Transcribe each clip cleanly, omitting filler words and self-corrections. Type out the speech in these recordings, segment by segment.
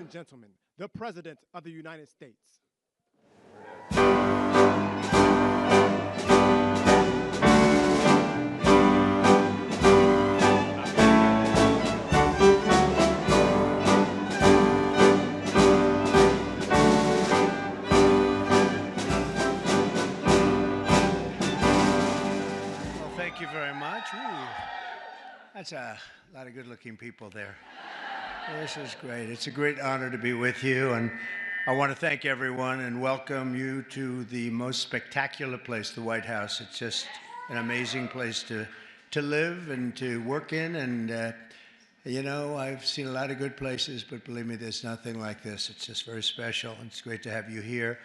and gentlemen, the President of the United States. Well, thank you very much. Ooh, that's a lot of good-looking people there. This is great. It's a great honor to be with you, and I want to thank everyone and welcome you to the most spectacular place, the White House. It's just an amazing place to live and to work in, and you know, I've seen a lot of good places, but believe me, there's nothing like this. It's just very special, and it's great to have you here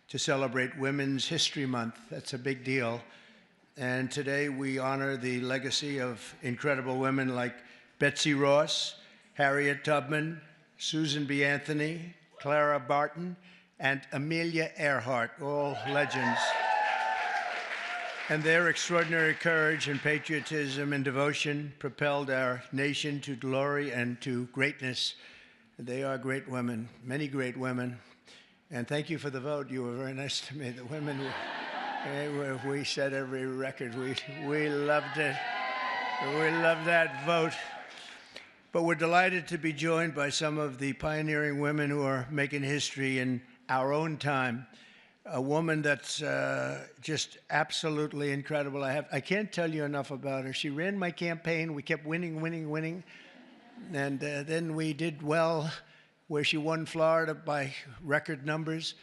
to celebrate Women's History Month. That's a big deal. And today we honor the legacy of incredible women like Betsy Ross, Harriet Tubman, Susan B. Anthony, Clara Barton, and Amelia Earhart, all legends. And their extraordinary courage and patriotism and devotion propelled our nation to glory and to greatness. They are great women, many great women. And thank you for the vote. You were very nice to me. The women we set every record. We loved it. We loved that vote. But we're delighted to be joined by some of the pioneering women who are making history in our own time. A woman that's just absolutely incredible. I can't tell you enough about her. She ran my campaign. We kept winning. And then we did well where she won Florida by record numbers.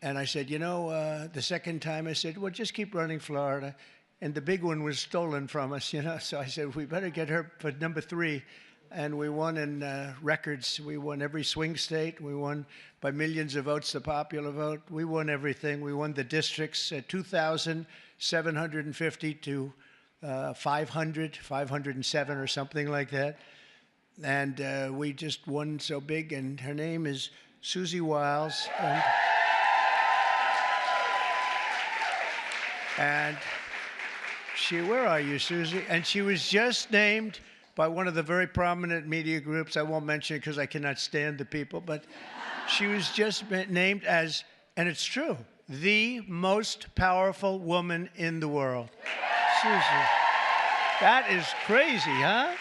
And I said, you know, the second time I said, well, just keep running Florida. And the big one was stolen from us, you know. So I said, we better get her for number 3. And we won in records. We won every swing state. We won by millions of votes, the popular vote. We won everything. We won the districts, 2,750 to 507 or something like that. And we just won so big. And her name is Susie Wiles. And she, where are you, Susie? And she was just named by one of the very prominent media groups. I won't mention it because I cannot stand the people, but she was just named as, and it's true, the most powerful woman in the world. Susie, that is crazy, huh?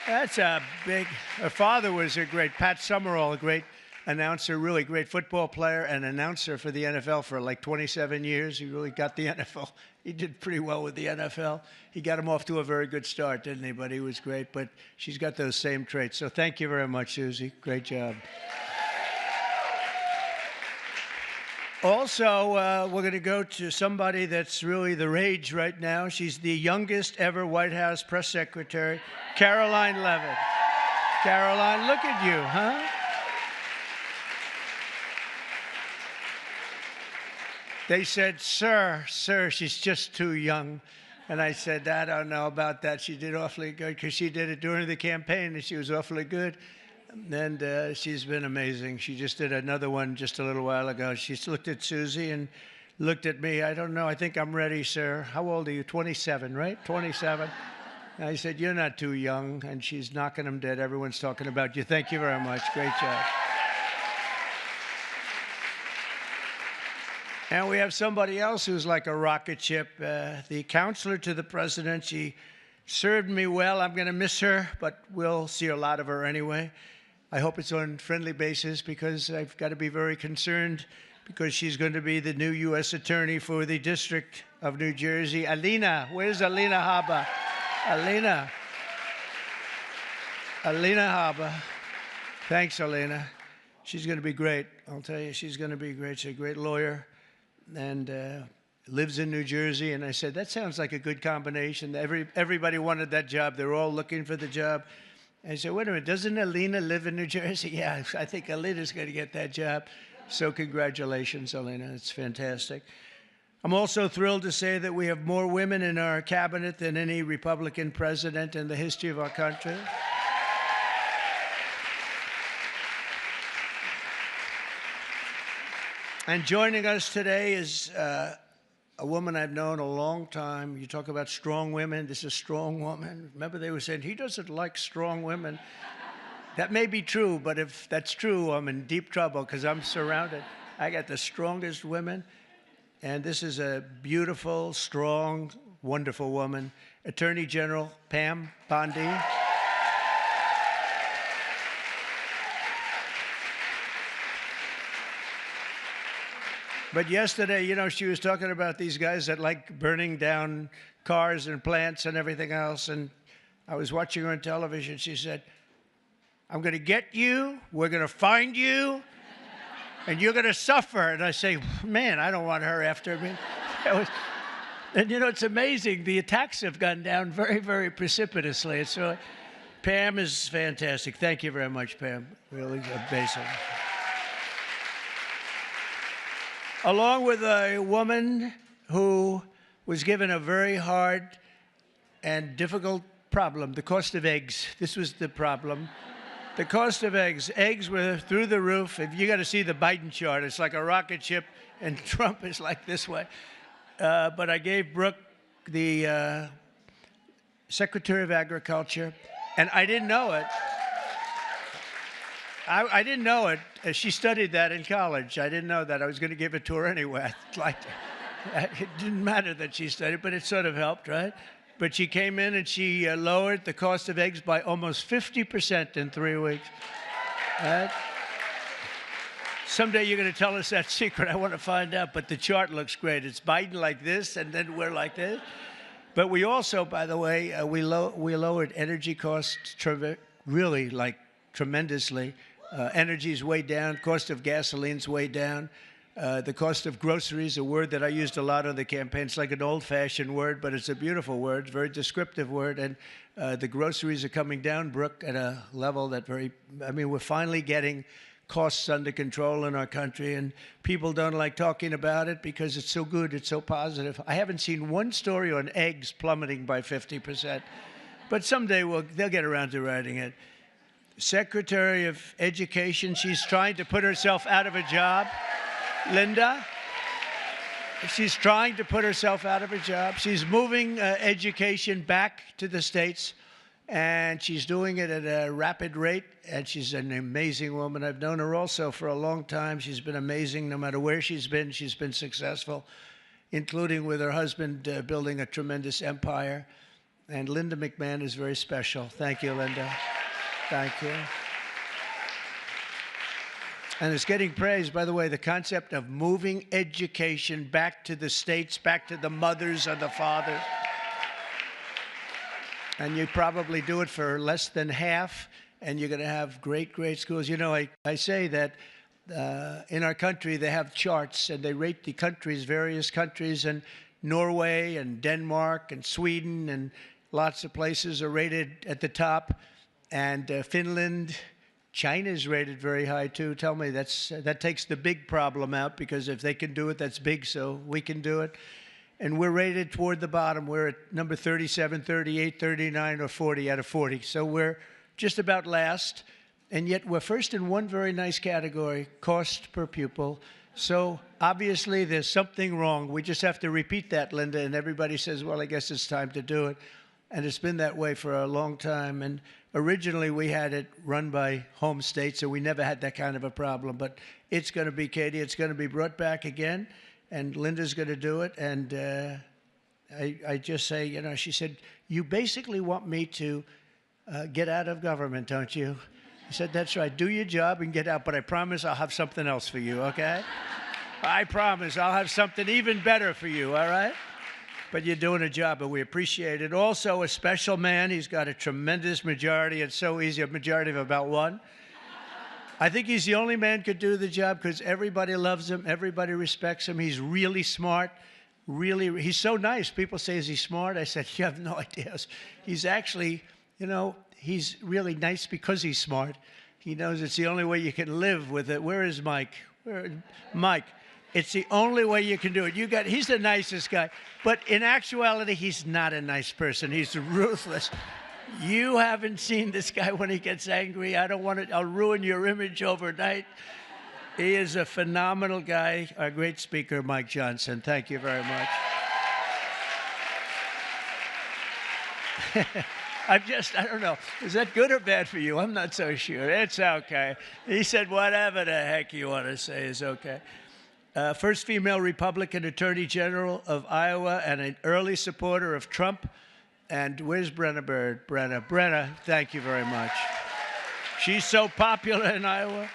That's a big, her father was a great, Pat Summerall, a great announcer, really great football player and announcer for the NFL for like 27 years. He really got the NFL. He did pretty well with the NFL. He got him off to a very good start, didn't he? But he was great. But she's got those same traits. So thank you very much, Susie. Great job. Also, we're going to go to somebody that's really the rage right now. She's the youngest ever White House press secretary, Karoline Leavitt. Karoline, look at you, huh? They said, sir, she's just too young. And I said, I don't know about that. She did awfully good because she did it during the campaign and she was awfully good. And she's been amazing. She just did another one just a little while ago. She looked at Susie and looked at me. I don't know. I think I'm ready, sir. How old are you? 27, right? 27. And I said, you're not too young. And she's knocking them dead. Everyone's talking about you. Thank you very much. Great job. And we have somebody else who's like a rocket ship, the counselor to the president. She served me well. I'm going to miss her, but we'll see a lot of her anyway. I hope it's on a friendly basis because I've got to be very concerned because she's going to be the new U.S. Attorney for the District of New Jersey. Alina, where's Alina Habba? Alina Habba. Thanks, Alina. She's going to be great. I'll tell you, she's going to be great. She's a great lawyer. And lives in New Jersey. And I said, that sounds like a good combination. Everybody wanted that job. They were all looking for the job. And I said, wait a minute, doesn't Alina live in New Jersey? Yeah, I think Alina's going to get that job. So congratulations, Alina. It's fantastic. I'm also thrilled to say that we have more women in our cabinet than any Republican president in the history of our country. And joining us today is a woman I've known a long time. You talk about strong women. This is a strong woman. Remember they were saying, he doesn't like strong women. That may be true, but if that's true, I'm in deep trouble because I'm surrounded. I got the strongest women, and this is a beautiful, strong, wonderful woman, Attorney General Pam Bondi. But yesterday, you know, she was talking about these guys that like burning down cars and plants and everything else, and I was watching her on television. She said, I'm going to get you, we're going to find you, and you're going to suffer. And I say, man, I don't want her after me. And, you know, it's amazing. The attacks have gone down very, very precipitously. It's really, Pam is fantastic. Thank you very much, Pam. Really amazing. Along with a woman who was given a very hard and difficult problem, the cost of eggs. This was the problem. The cost of eggs. Eggs were through the roof. If you got to see the Biden chart, it's like a rocket ship, and Trump is like this way. But I gave Brooke the Secretary of Agriculture, and I didn't know it. I didn't know it. She studied that in college. I didn't know that. I was going to give it to her anyway. It didn't matter that she studied, but it sort of helped, right? But she came in and she lowered the cost of eggs by almost 50% in 3 weeks. Right? Someday you're going to tell us that secret. I want to find out. But the chart looks great. It's Biden like this, and then we're like this. But we also, by the way, we lowered energy costs really like tremendously. Energy's way down. Cost of gasoline's way down. The cost of groceries, a word that I used a lot on the campaign. It's like an old-fashioned word, but it's a beautiful word, it's a very descriptive word. And the groceries are coming down, Brooke, at a level that we're finally getting costs under control in our country, and people don't like talking about it because it's so good, it's so positive. I haven't seen one story on eggs plummeting by 50%, but someday they'll get around to writing it. Secretary of Education, she's trying to put herself out of a job. Linda, she's trying to put herself out of a job. She's moving education back to the States, and she's doing it at a rapid rate, and she's an amazing woman. I've known her also for a long time. She's been amazing. No matter where she's been successful, including with her husband building a tremendous empire. And Linda McMahon is very special. Thank you, Linda. Thank you. And it's getting praised, by the way, the concept of moving education back to the states, back to the mothers and the fathers. And you probably do it for less than half, and you're going to have great, great schools. You know, I say that in our country they have charts, and they rate the countries, various countries, and Norway and Denmark and Sweden and lots of places are rated at the top, and Finland. China's rated very high, too. Tell me, that takes the big problem out, because if they can do it, that's big, so we can do it. And we're rated toward the bottom. We're at number 37, 38, 39, or 40 out of 40. So we're just about last, and yet we're first in one very nice category, cost per pupil. So obviously there's something wrong. We just have to repeat that, Linda, and everybody says, well, I guess it's time to do it. And it's been that way for a long time. And originally, we had it run by home state, so we never had that kind of a problem. But it's going to be, Katie, it's going to be brought back again, and Linda's going to do it. And I just say, you know, she said, you basically want me to get out of government, don't you? I said, that's right. Do your job and get out, but I promise I'll have something else for you, okay? I promise I'll have something even better for you, all right? But you're doing a job, and we appreciate it. Also, a special man. He's got a tremendous majority. It's so easy, a majority of about one. I think he's the only man who could do the job because everybody loves him. Everybody respects him. He's really smart. He's so nice. People say, is he smart? I said, you have no idea. He's actually, you know, he's really nice because he's smart. He knows it's the only way you can live with it. Where is Mike? Mike. It's the only way you can do it. He's the nicest guy. But in actuality, he's not a nice person. He's ruthless. You haven't seen this guy when he gets angry. I'll ruin your image overnight. He is a phenomenal guy. Our great speaker, Mike Johnson. Thank you very much. I don't know. Is that good or bad for you? I'm not so sure. It's okay. He said, whatever the heck you want to say is okay. First female Republican Attorney General of Iowa and an early supporter of Trump. And where's Brenna Bird? Brenna, thank you very much. She's so popular in Iowa.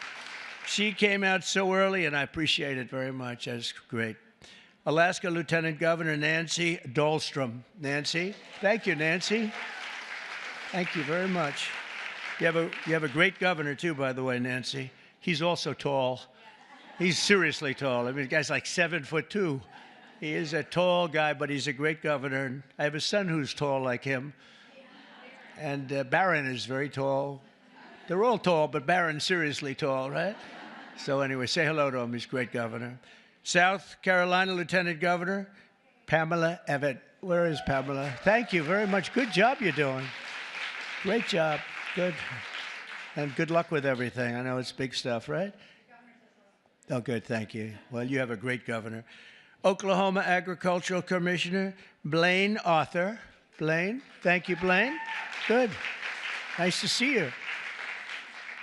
She came out so early, and I appreciate it very much. That's great. Alaska Lieutenant Governor Nancy Dahlstrom. Nancy, thank you, Nancy. Thank you very much. You have a great governor, too, by the way, Nancy. He's also tall. He's seriously tall. I mean, the guy's like 7'2". He is a tall guy, but he's a great governor. I have a son who's tall like him. And Barron is very tall. They're all tall, but Barron's seriously tall, right? So anyway, say hello to him. He's a great governor. South Carolina Lieutenant Governor Pamela Evette. Where is Pamela? Thank you very much. Good job you're doing. Great job. Good. And good luck with everything. I know it's big stuff, right? Oh, good. Thank you. Well, you have a great governor. Oklahoma Agricultural Commissioner Blaine Arthur. Blaine. Thank you, Blaine. Good. Nice to see you.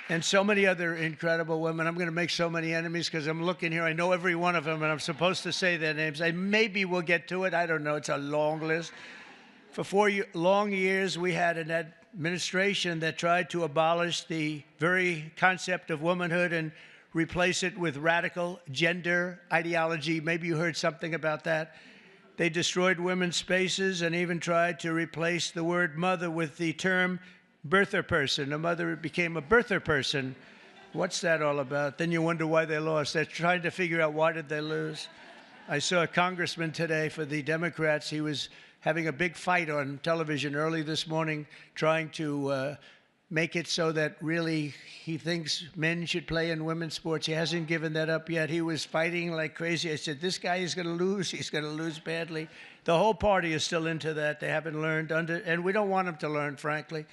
And so many other incredible women. I'm going to make so many enemies because I'm looking here. I know every one of them, and I'm supposed to say their names. Maybe we'll get to it. I don't know. It's a long list. For 4 long years, we had an administration that tried to abolish the very concept of womanhood and replace it with radical gender ideology. Maybe you heard something about that. They destroyed women's spaces and even tried to replace the word mother with the term birther person. A mother became a birther person. What's that all about? Then you wonder why they lost. They're trying to figure out why did they lose. I saw a congressman today for the Democrats. He was having a big fight on television early this morning, trying to make it so that really he thinks men should play in women's sports. He hasn't given that up yet. He was fighting like crazy. I said, this guy is going to lose. He's going to lose badly. The whole party is still into that. They haven't learned and we don't want them to learn, frankly.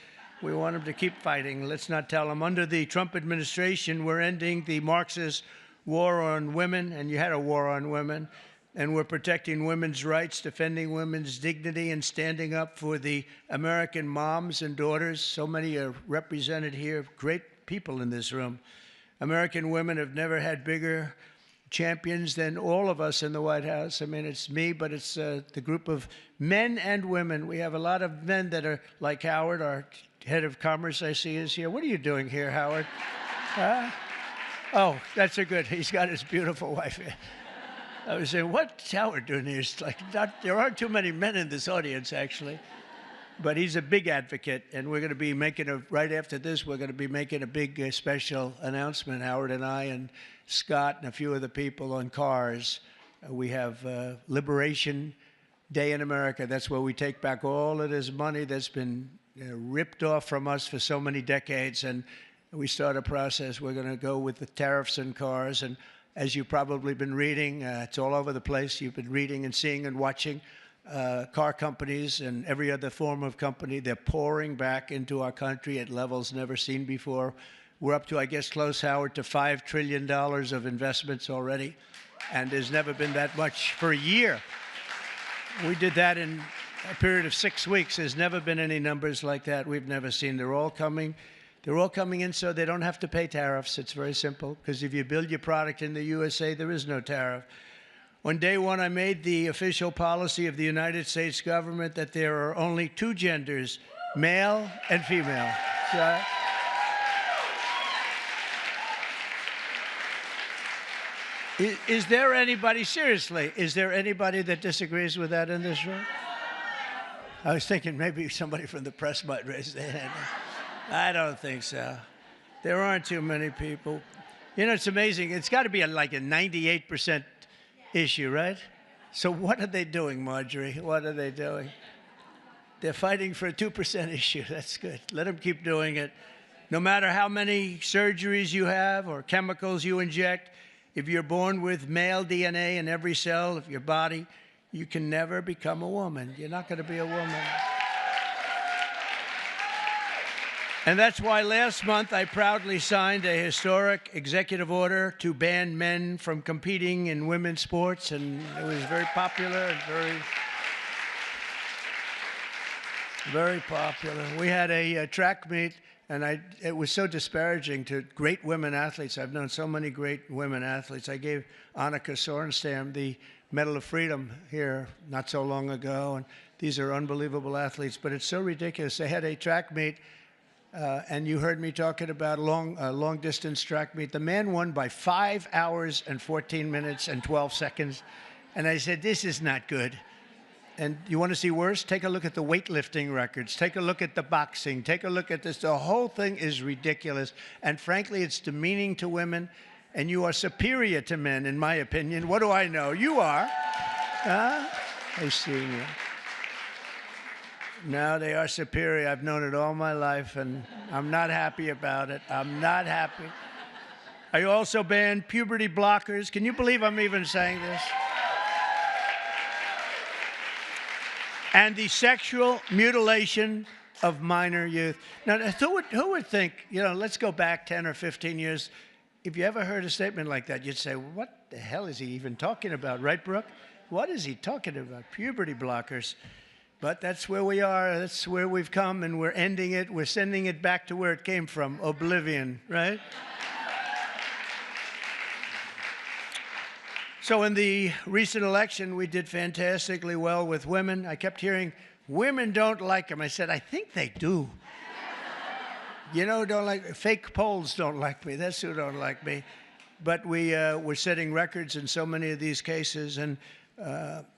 We want them to keep fighting. Let's not tell them. Under the Trump administration, we're ending the Marxist war on women, and you had a war on women, and we're protecting women's rights, defending women's dignity, and standing up for the American moms and daughters. So many are represented here, great people in this room. American women have never had bigger champions than all of us in the White House. I mean, it's me, but it's the group of men and women. We have a lot of men that are like Howard, our head of commerce, I see is here. What are you doing here, Howard? Oh, that's a good. He's got his beautiful wife here. I was saying, what's Howard doing here? It's like there aren't too many men in this audience, actually. But he's a big advocate, and we're going to be making right after this, we're going to be making a big special announcement, Howard and I and Scott and a few other people on cars. We have Liberation Day in America. That's where we take back all of this money that's been ripped off from us for so many decades, and we start a process. We're going to go with the tariffs on cars, and as you've probably been reading, it's all over the place. You've been reading and seeing and watching car companies and every other form of company. They're pouring back into our country at levels never seen before. We're up to, I guess, close, Howard, to $5 trillion of investments already, and there's never been that much for a year. We did that in a period of 6 weeks. There's never been any numbers like that. We've never seen. They're all coming. They're all coming in so they don't have to pay tariffs. It's very simple, because if you build your product in the USA, there is no tariff. On day one, I made the official policy of the United States government that there are only two genders, male and female. So, is there anybody, seriously, is there anybody that disagrees with that in this room? I was thinking maybe somebody from the press might raise their hand. I don't think so. There aren't too many people. You know, it's amazing. It's got to be like a 98% issue, right? So what are they doing, Marjorie? What are they doing? They're fighting for a 2% issue. That's good. Let them keep doing it. No matter how many surgeries you have or chemicals you inject, if you're born with male DNA in every cell of your body, you can never become a woman. You're not going to be a woman. And that's why last month I proudly signed a historic executive order to ban men from competing in women's sports, and it was very popular and very... Very popular. We had a track meet, and it was so disparaging to great women athletes. I've known so many great women athletes. I gave Annika Sorenstam the Medal of Freedom here not so long ago, and these are unbelievable athletes, but it's so ridiculous. They had a track meet, and you heard me talking about long-distance track meet. The man won by 5 hours and 14 minutes and 12 seconds, and I said, this is not good. And you want to see worse? Take a look at the weightlifting records. Take a look at the boxing. Take a look at this. The whole thing is ridiculous. And frankly, it's demeaning to women. And you are superior to men, in my opinion. What do I know? You are. Huh? I've seen you. No, they are superior. I've known it all my life, and I'm not happy about it. I'm not happy. I also banned puberty blockers. Can you believe I'm even saying this? And the sexual mutilation of minor youth. Now, who would think, let's go back 10 or 15 years. If you ever heard a statement like that, you'd say, what the hell is he even talking about, right, Brooke? What is he talking about? Puberty blockers. But that's where we are. That's where we've come, and we're ending it. We're sending it back to where it came from, oblivion, right? So in the recent election, we did fantastically well with women. I kept hearing, women don't like them. I said, I think they do. Don't like, fake polls don't like me. That's who don't like me. But we're setting records in so many of these cases. And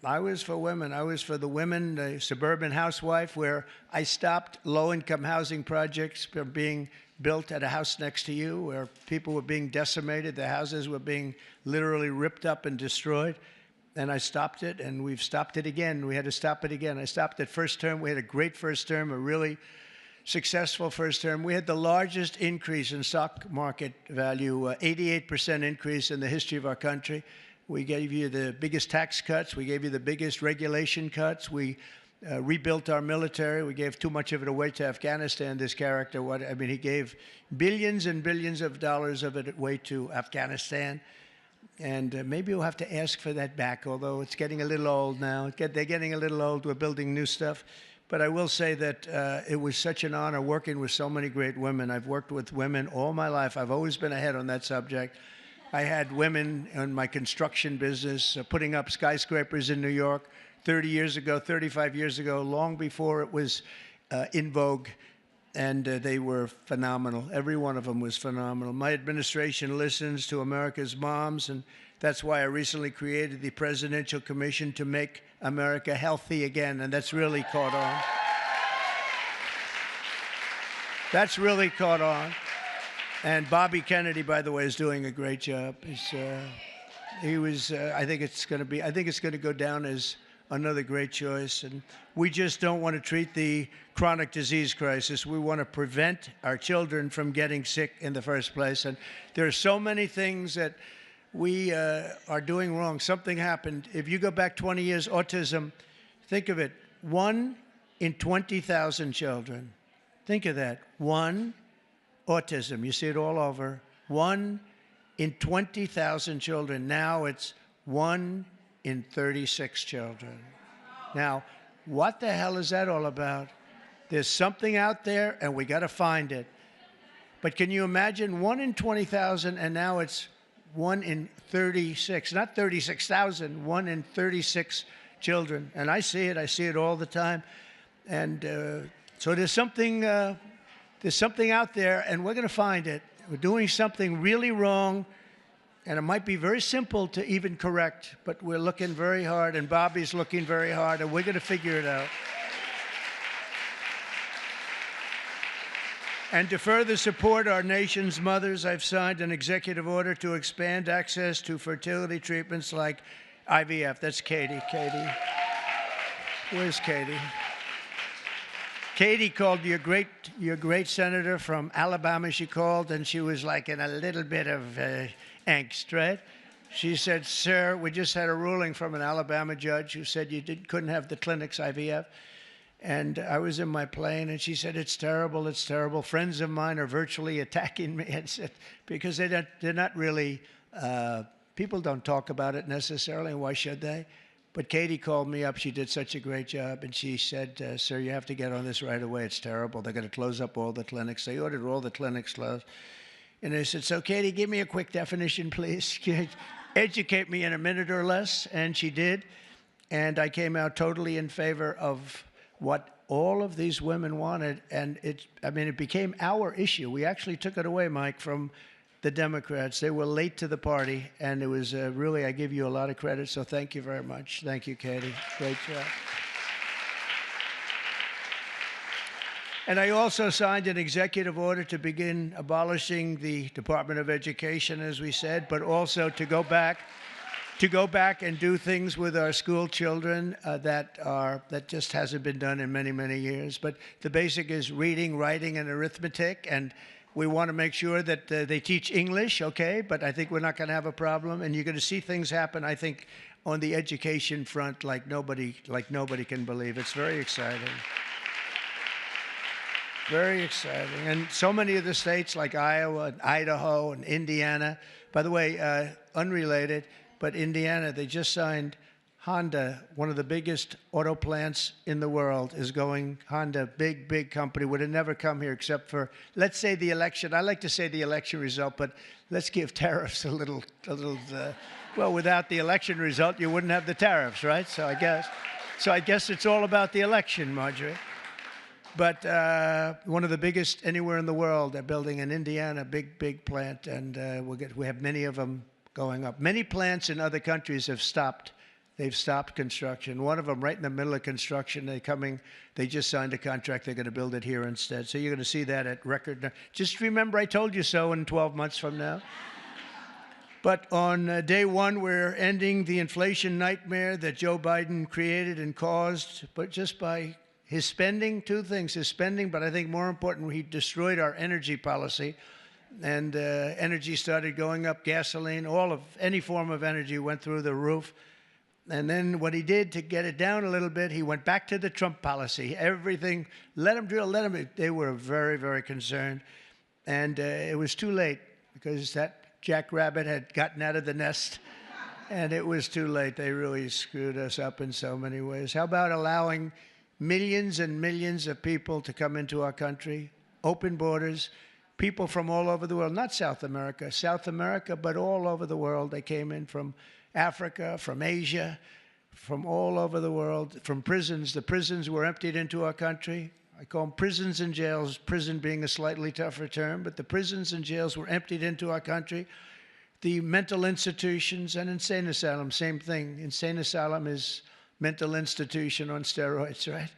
I was for women. I was for the women, the suburban housewife, where I stopped low-income housing projects from being built at a house next to you, where people were being decimated. The houses were being literally ripped up and destroyed. And I stopped it, and we've stopped it again. We had to stop it again. I stopped it first term. We had a great first term, a really successful first term. We had the largest increase in stock market value, 88% increase in the history of our country. We gave you the biggest tax cuts. We gave you the biggest regulation cuts. We rebuilt our military. We gave too much of it away to Afghanistan, this character. He gave billions and billions of dollars of it away to Afghanistan. And maybe we'll have to ask for that back, although it's getting a little old now. They're getting a little old. We're building new stuff. But I will say that it was such an honor working with so many great women. I've worked with women all my life. I've always been ahead on that subject. I had women in my construction business putting up skyscrapers in New York 30 years ago, 35 years ago, long before it was in vogue. And they were phenomenal. Every one of them was phenomenal. My administration listens to America's moms, and that's why I recently created the Presidential Commission to make America healthy again, and that's really caught on. That's really caught on. And Bobby Kennedy, by the way, is doing a great job. I think it's going to go down as another great choice. And we just don't want to treat the chronic disease crisis. We want to prevent our children from getting sick in the first place. And there are so many things that we are doing wrong. Something happened. If you go back 20 years, autism, think of it, 1 in 20,000 children. Think of that. Autism. You see it all over. 1 in 20,000 children. Now it's 1 in 36 children. Now, what the hell is that all about? There's something out there, and we got to find it. But can you imagine 1 in 20,000, and now it's 1 in 36, not 36,000, 1 in 36 children. And I see it all the time. And so there's something out there, and we're going to find it. We're doing something really wrong, and it might be very simple to even correct, but we're looking very hard, and Bobby's looking very hard, and we're going to figure it out. And to further support our nation's mothers, I've signed an executive order to expand access to fertility treatments like IVF. That's Katie. Katie. Where's Katie? Katie called your great senator from Alabama. She called, and she was like in a little bit of angst, right? She said, sir, we just had a ruling from an Alabama judge who said you couldn't have the clinics IVF. And I was in my plane, and she said, it's terrible, it's terrible. Friends of mine are virtually attacking me, and said, because they're not really, people don't talk about it necessarily. Why should they? But Katie called me up. She did such a great job. And she said, sir, you have to get on this right away. It's terrible. They're going to close up all the clinics. They ordered all the clinics closed. And I said, so Katie, give me a quick definition, please. Educate me in a minute or less. And she did. And I came out totally in favor of what all of these women wanted. And it became our issue. We actually took it away, Mike, from the Democrats. They were late to the party. And it was really, I give you a lot of credit. So thank you very much. Thank you, Katie. Great job. And I also signed an executive order to begin abolishing the Department of Education, as we said, but also to go back and do things with our school children that just hasn't been done in many, many years. But the basic is reading, writing, and arithmetic, and we want to make sure that they teach English, okay? But I think we're not going to have a problem, and you're going to see things happen, I think, on the education front like nobody can believe. It's very exciting. Very exciting. And so many of the states like Iowa and Idaho and Indiana, by the way, unrelated, but Indiana, they just signed Honda, one of the biggest auto plants in the world, is going, Honda, big company, would have never come here except for, let's say the election. I like to say the election result, but let's give tariffs a little well, without the election result, you wouldn't have the tariffs, right? So I guess it's all about the election, Marjorie. But one of the biggest anywhere in the world, they're building in Indiana, big plant, and we have many of them going up. Many plants in other countries have stopped. They've stopped construction. One of them, right in the middle of construction, they just signed a contract. They're going to build it here instead. So you're going to see that at record. Just remember, I told you so in 12 months from now. But on day one, we're ending the inflation nightmare that Joe Biden created and caused, but just by his spending, two things, his spending, but I think more important, he destroyed our energy policy. And energy started going up, gasoline, any form of energy went through the roof. And then what he did to get it down a little bit, he went back to the Trump policy. Everything, let them drill, let them. They were very, very concerned. And it was too late because that jackrabbit had gotten out of the nest. And it was too late. They really screwed us up in so many ways. How about allowing millions and millions of people to come into our country, open borders, people from all over the world, not South America, but all over the world. They came in from Africa, from Asia, from all over the world, from prisons. The prisons were emptied into our country. I call them prisons and jails, prison being a slightly tougher term, but the prisons and jails were emptied into our country. The mental institutions and insane asylum, same thing. Insane asylum is mental institution on steroids, right?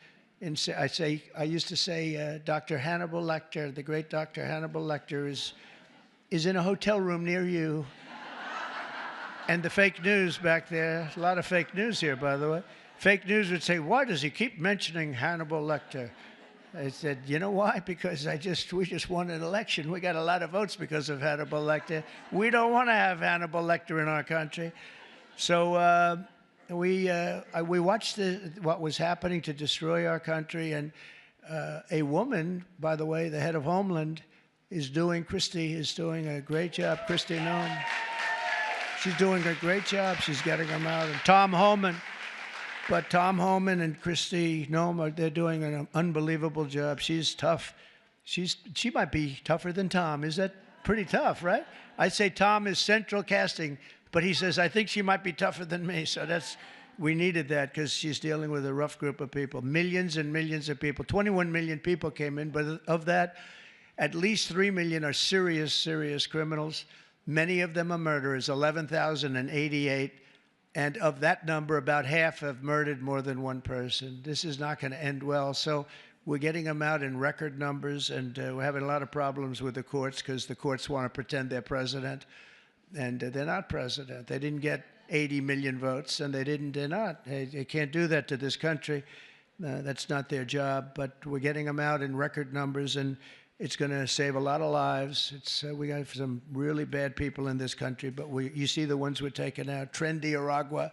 I used to say Dr. Hannibal Lecter, the great Dr. Hannibal Lecter is in a hotel room near you. And the fake news back there, a lot of fake news here, by the way. Fake news would say, why does he keep mentioning Hannibal Lecter? I said, you know why? Because we just won an election. We got a lot of votes because of Hannibal Lecter. We don't want to have Hannibal Lecter in our country. So we watched what was happening to destroy our country, and a woman, by the way, the head of Homeland, Christie is doing a great job. Kristi Noem. She's doing a great job. She's getting them out. And Tom Homan. But Tom Homan and Kristi Noem, they're doing an unbelievable job. She's tough. She might be tougher than Tom. Is that pretty tough, right? I'd say Tom is central casting. But he says, I think she might be tougher than me. So we needed that because she's dealing with a rough group of people. Millions and millions of people. 21 million people came in, but of that, at least 3 million are serious criminals. Many of them are murderers, 11,088. And of that number, about half have murdered more than one person. This is not going to end well. So we're getting them out in record numbers, and we're having a lot of problems with the courts because the courts want to pretend they're president. And they're not president. They didn't get 80 million votes, and they're not. They can't do that to this country. That's not their job. But we're getting them out in record numbers, and it's going to save a lot of lives. We got some really bad people in this country, but you see the ones we're taking out. Tren de Aragua,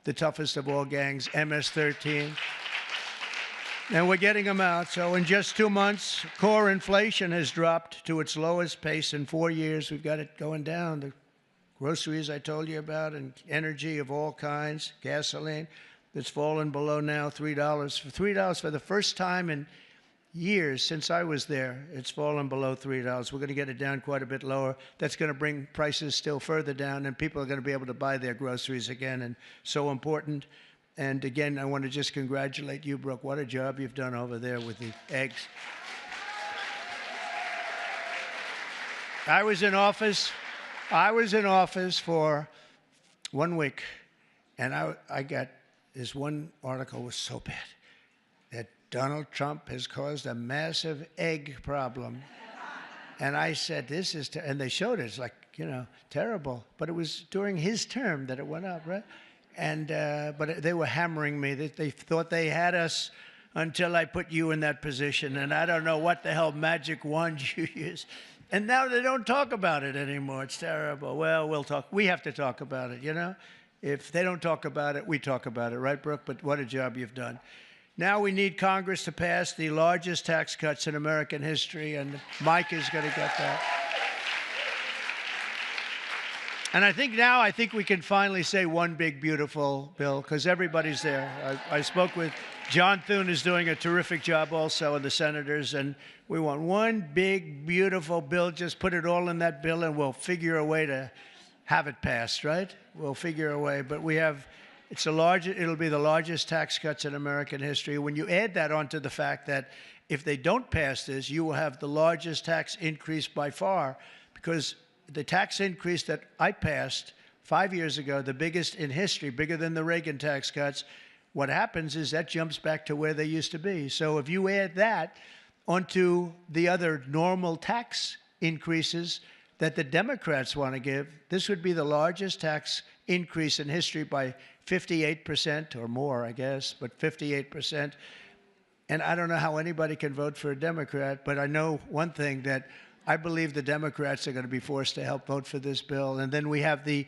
the toughest of all gangs, MS-13. And we're getting them out. So in just 2 months, core inflation has dropped to its lowest pace in 4 years. We've got it going down. The groceries I told you about, and energy of all kinds, gasoline, that's fallen below now $3. For $3 for the first time in years since I was there, it's fallen below $3. We're going to get it down quite a bit lower. That's going to bring prices still further down, and people are going to be able to buy their groceries again, and so important. And again, I want to just congratulate you, Brooke. What a job you've done over there with the eggs. I was in office for 1 week, and I got this one article was so bad that Donald Trump has caused a massive egg problem. And I said, this is, and they showed it, it's like, terrible. But it was during his term that it went up, right? And, but they were hammering me. They thought they had us until I put you in that position. And I don't know what the hell magic wand you use. And now they don't talk about it anymore. It's terrible. Well, we'll talk. We have to talk about it, If they don't talk about it, we talk about it, right, Brooke? But what a job you've done. Now we need Congress to pass the largest tax cuts in American history, and Mike is going to get that. And I think we can finally say one big, beautiful bill, because everybody's there. I spoke with John Thune, is doing a terrific job also, and the senators, and we want one big, beautiful bill. Just put it all in that bill, and we'll figure a way to have it passed, right? We'll figure a way. But we have, it'll be the largest tax cuts in American history. When you add that onto the fact that if they don't pass this, you will have the largest tax increase by far, because the tax increase that I passed 5 years ago, the biggest in history, bigger than the Reagan tax cuts, what happens is that jumps back to where they used to be. So if you add that onto the other normal tax increases that the Democrats want to give, this would be the largest tax increase in history by 58% or more, I guess, but 58%. And I don't know how anybody can vote for a Democrat, but I know one thing, that I believe the Democrats are going to be forced to help vote for this bill. And then we have the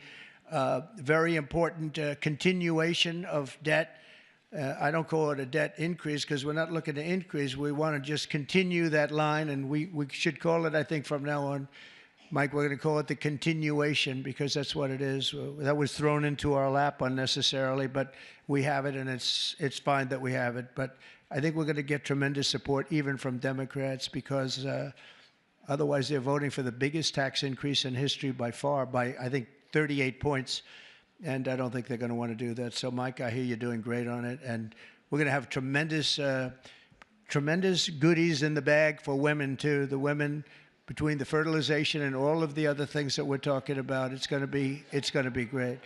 very important continuation of debt. I don't call it a debt increase, because we're not looking to increase. We want to just continue that line, and we should call it, I think, from now on, Mike, we're going to call it the continuation, because that's what it is. That was thrown into our lap unnecessarily, but we have it, and it's fine that we have it. But I think we're going to get tremendous support even from Democrats, because otherwise they're voting for the biggest tax increase in history by far, by, I think, 38 points. And I don't think they're going to want to do that. So, Mike, I hear you're doing great on it. And we're going to have tremendous goodies in the bag for women, too. The women, between the fertilization and all of the other things that we're talking about, it's going to be great.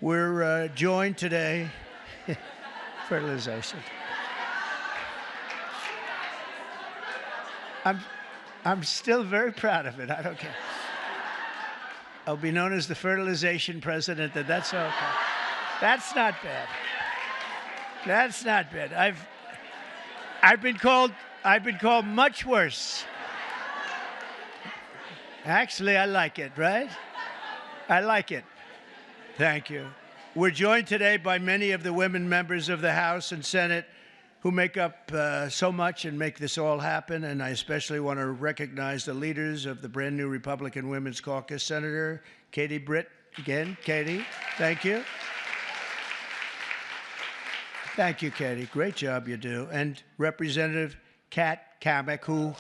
We're joined today, fertilization. I'm still very proud of it. I don't care. I'll be known as the fertilization president. That's okay. That's not bad. That's not bad. I've been called much worse. Actually, I like it, right? I like it. Thank you. We're joined today by many of the women members of the House and Senate who make up so much and make this all happen. And I especially want to recognize the leaders of the brand new Republican Women's Caucus. Senator Katie Britt, again, Katie, thank you. Thank you, Katie. Great job you do. And Representative Kat Cammack, who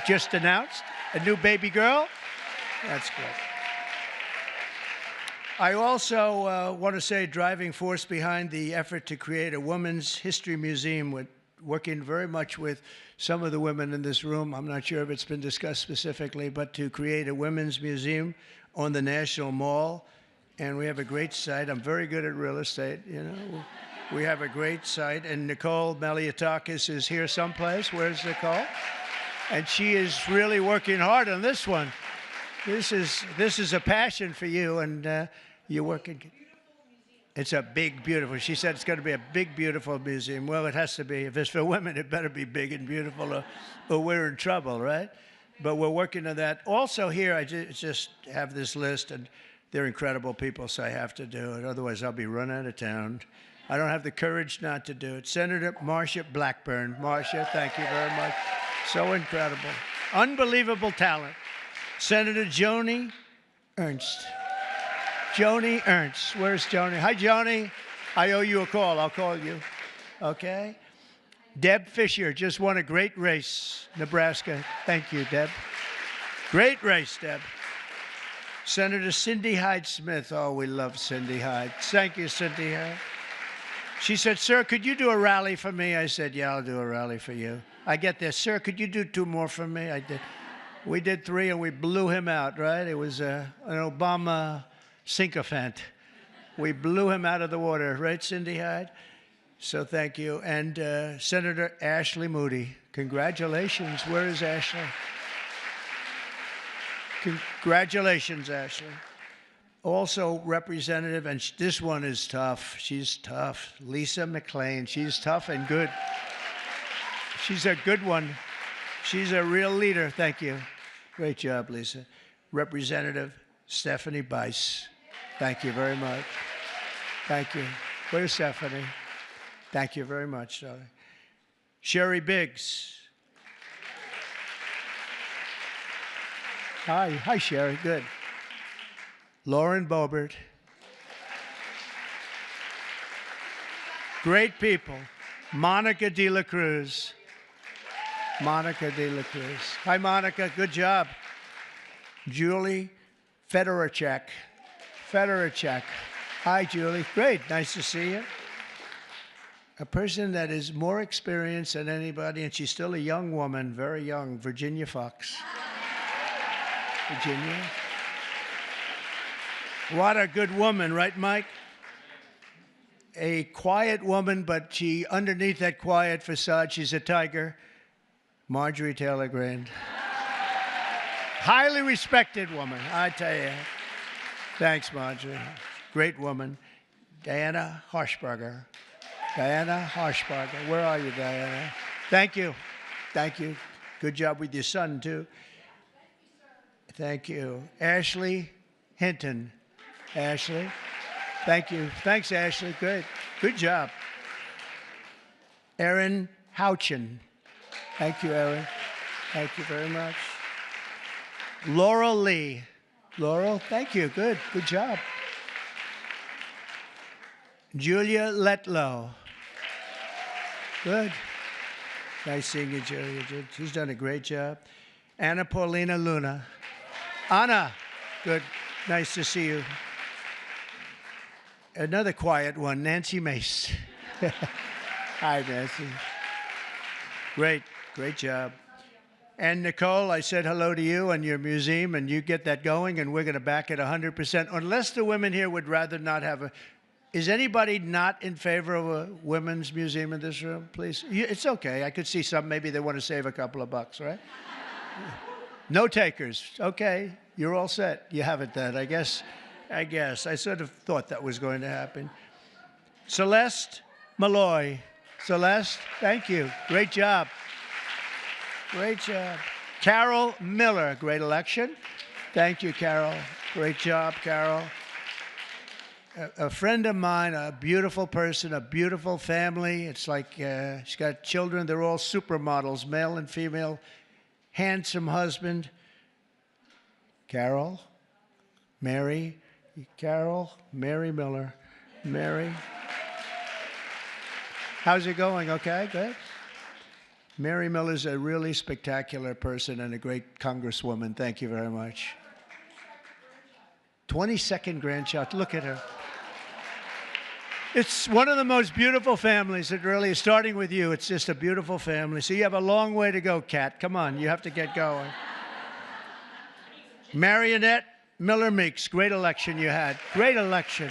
just announced a new baby girl. That's great. I also want to say driving force behind the effort to create a Women's History Museum, with working very much with some of the women in this room. I'm not sure if it's been discussed specifically, but to create a women's museum on the National Mall. And we have a great site. I'm very good at real estate, We have a great site. And Nicole Malliotakis is here someplace. Where's Nicole? And she is really working hard on this one. This is a passion for you, and you're working. It's a big, beautiful. She said it's going to be a big, beautiful museum. Well, it has to be. If it's for women, it better be big and beautiful, or we're in trouble, right? But we're working on that. Also here, I just have this list, and they're incredible people, so I have to do it. Otherwise, I'll be run out of town. I don't have the courage not to do it. Senator Marsha Blackburn. Marsha, thank you very much. So incredible. Unbelievable talent. Senator Joni Ernst. Joni Ernst. Where's Joni? Hi, Joni. I owe you a call. I'll call you. Okay. Deb Fisher just won a great race, Nebraska. Thank you, Deb. Great race, Deb. Senator Cindy Hyde-Smith. Oh, we love Cindy Hyde. Thank you, Cindy Hyde. She said, sir, could you do a rally for me? I said, yeah, I'll do a rally for you. I get this. Sir, could you do 2 more for me? I did. We did 3, and we blew him out, right? It was an Obama sycophant. We blew him out of the water, right, Cindy Hyde? So thank you. And Senator Ashley Moody. Congratulations. Where is Ashley? Congratulations, Ashley. Also, Representative, and this one is tough. She's tough. Lisa McLean. She's tough and good. She's a good one. She's a real leader. Thank you. Great job, Lisa. Representative Stephanie Bice. Thank you very much. Thank you. Where's Stephanie? Thank you very much, darling. Sherry Biggs. Hi. Hi, Sherry. Good. Lauren Boebert. Great people. Monica De La Cruz. Monica De La Cruz. Hi, Monica. Good job. Julie Fedorchak. Fedorchak. Hi, Julie. Great. Nice to see you. A person that is more experienced than anybody, and she's still a young woman, very young, Virginia Fox. Virginia. What a good woman, right, Mike? A quiet woman, but she, underneath that quiet facade, she's a tiger. Marjorie Taylor Greene. Highly respected woman, I tell you. Thanks, Marjorie. Great woman. Diana Harshbarger. Diana Harshbarger. Where are you, Diana? Thank you. Thank you. Good job with your son, too. Thank you. Ashley Hinton. Ashley. Thank you. Thanks, Ashley. Good. Good job. Erin Houchin. Thank you, Erin. Thank you very much. Laurel Lee. Laurel, thank you. Good. Good job. Julia Letlow. Good. Nice seeing you, Julia. She's done a great job. Anna Paulina Luna. Anna. Good. Nice to see you. Another quiet one, Nancy Mace. Hi, Nancy. Great. Great job. And Nicole, I said hello to you and your museum, and you get that going, and we're going to back it 100%, unless the women here would rather not have a... Is anybody not in favor of a women's museum in this room, please? It's okay. I could see some. Maybe they want to save a couple of bucks, right? No takers. Okay. You're all set. You have it then, I guess. I sort of thought that was going to happen. Celeste Malloy. Celeste, thank you. Great job. Great job. Carol Miller, great election. Thank you, Carol. Great job, Carol. A friend of mine, a beautiful person, a beautiful family. It's like she's got children. They're all supermodels, male and female. Handsome husband. Carol, Mary, Carol, Mary Miller. Mary. How's it going? Okay, good. Mary Miller's a really spectacular person and a great congresswoman. Thank you very much. 22nd grandchild. Look at her. It's one of the most beautiful families. It really is. Starting with you, it's just a beautiful family. So you have a long way to go, Kat. Come on, you have to get going. Marionette Miller Meeks. Great election you had. Great election.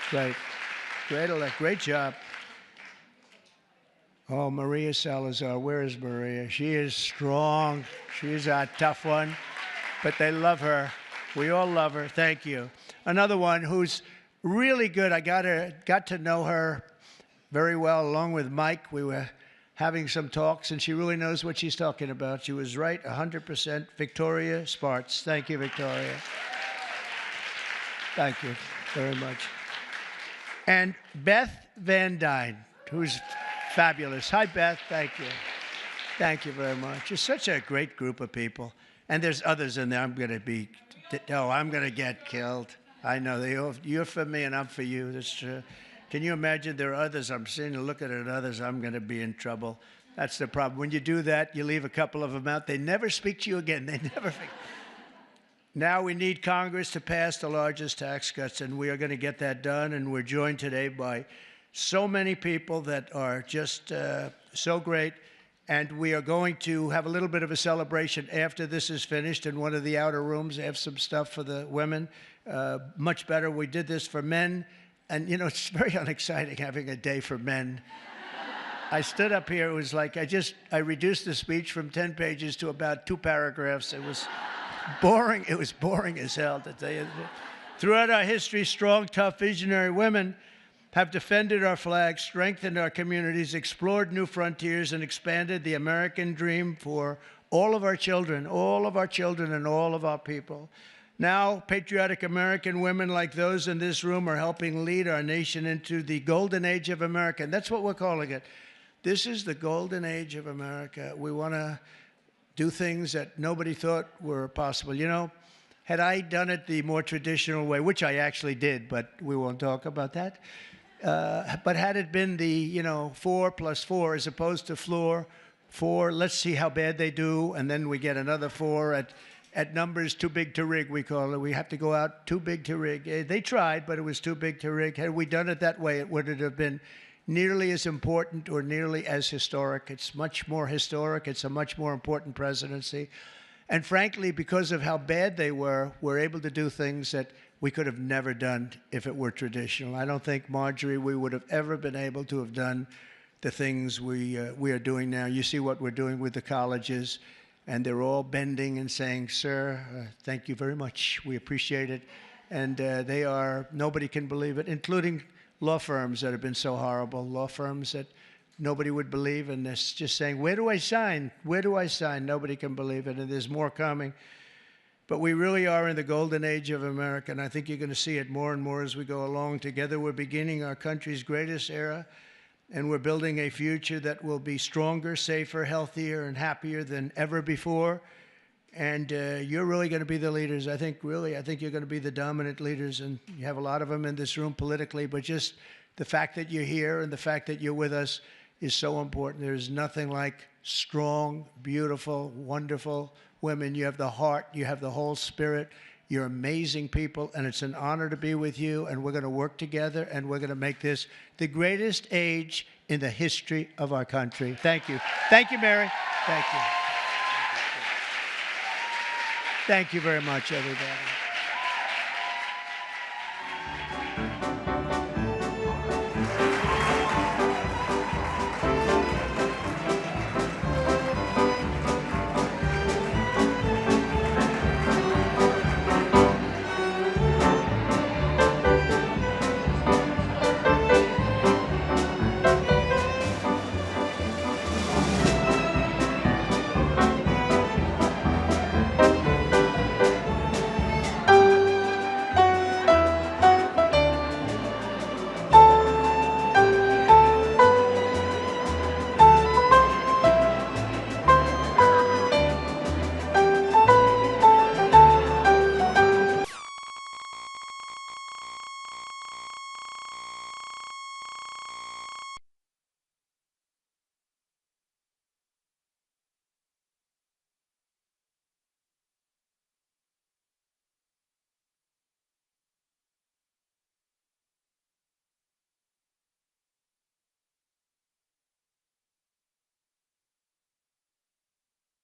Great. Great job. Oh, Maria Salazar. Where is Maria? She is strong. She's a tough one. But they love her. We all love her. Thank you. Another one who's really good. I got to know her very well, along with Mike. We were having some talks, and she really knows what she's talking about. She was right 100%. Victoria Spartz. Thank you, Victoria. Thank you very much. And Beth Van Dyne, who's fabulous. Hi, Beth. Thank you. Thank you very much. You're such a great group of people. And there's others in there. I'm going to get killed. I know. You're for me and I'm for you. That's true. Can you imagine there are others? I'm seeing looking at others, I'm going to be in trouble. That's the problem. When you do that, you leave a couple of them out. They never speak to you again. They never. Now we need Congress to pass the largest tax cuts, and we are going to get that done. And we're joined today by so many people that are just so great. And we are going to have a little bit of a celebration after this is finished in one of the outer rooms. They have some stuff for the women. Much better. We did this for men. And, you know, it's very unexciting having a day for men. I stood up here. It was like I reduced the speech from 10 pages to about 2 paragraphs. It was boring. It was boring as hell, to tell you. Throughout our history, strong, tough, visionary women have defended our flag, strengthened our communities, explored new frontiers, and expanded the American dream for all of our children and all of our people. Now, patriotic American women like those in this room are helping lead our nation into the golden age of America. And that's what we're calling it. This is the golden age of America. We want to do things that nobody thought were possible. You know, had I done it the more traditional way, which I actually did, but we won't talk about that. But had it been the, 4 plus 4 as opposed to floor 4, let's see how bad they do, and then we get another 4 at numbers too big to rig, we call it. We have to go out too big to rig. They tried, but it was too big to rig. Had we done it that way, it would have been nearly as important or nearly as historic. It's much more historic. It's a much more important presidency. And frankly, because of how bad they were, we're able to do things that we could have never done if it were traditional. I don't think, Marjorie, we would have ever been able to have done the things we are doing now. You see what we're doing with the colleges, and they're all bending and saying, sir, thank you very much. We appreciate it. And they are, nobody can believe it, including law firms that have been so horrible, law firms that nobody would believe, and they're just saying, where do I sign? Where do I sign? Nobody can believe it, and there's more coming. But we really are in the golden age of America, and I think you're going to see it more and more as we go along. Together, we're beginning our country's greatest era, and we're building a future that will be stronger, safer, healthier, and happier than ever before. And you're really going to be the leaders. I think you're going to be the dominant leaders, and you have a lot of them in this room politically, but just the fact that you're here and the fact that you're with us is so important. There's nothing like strong, beautiful, wonderful women. You have the heart, you have the whole spirit. You're amazing people, and it's an honor to be with you, and we're going to work together, and we're going to make this the greatest age in the history of our country. Thank you. Thank you, Mary. Thank you. Thank you very much, everybody.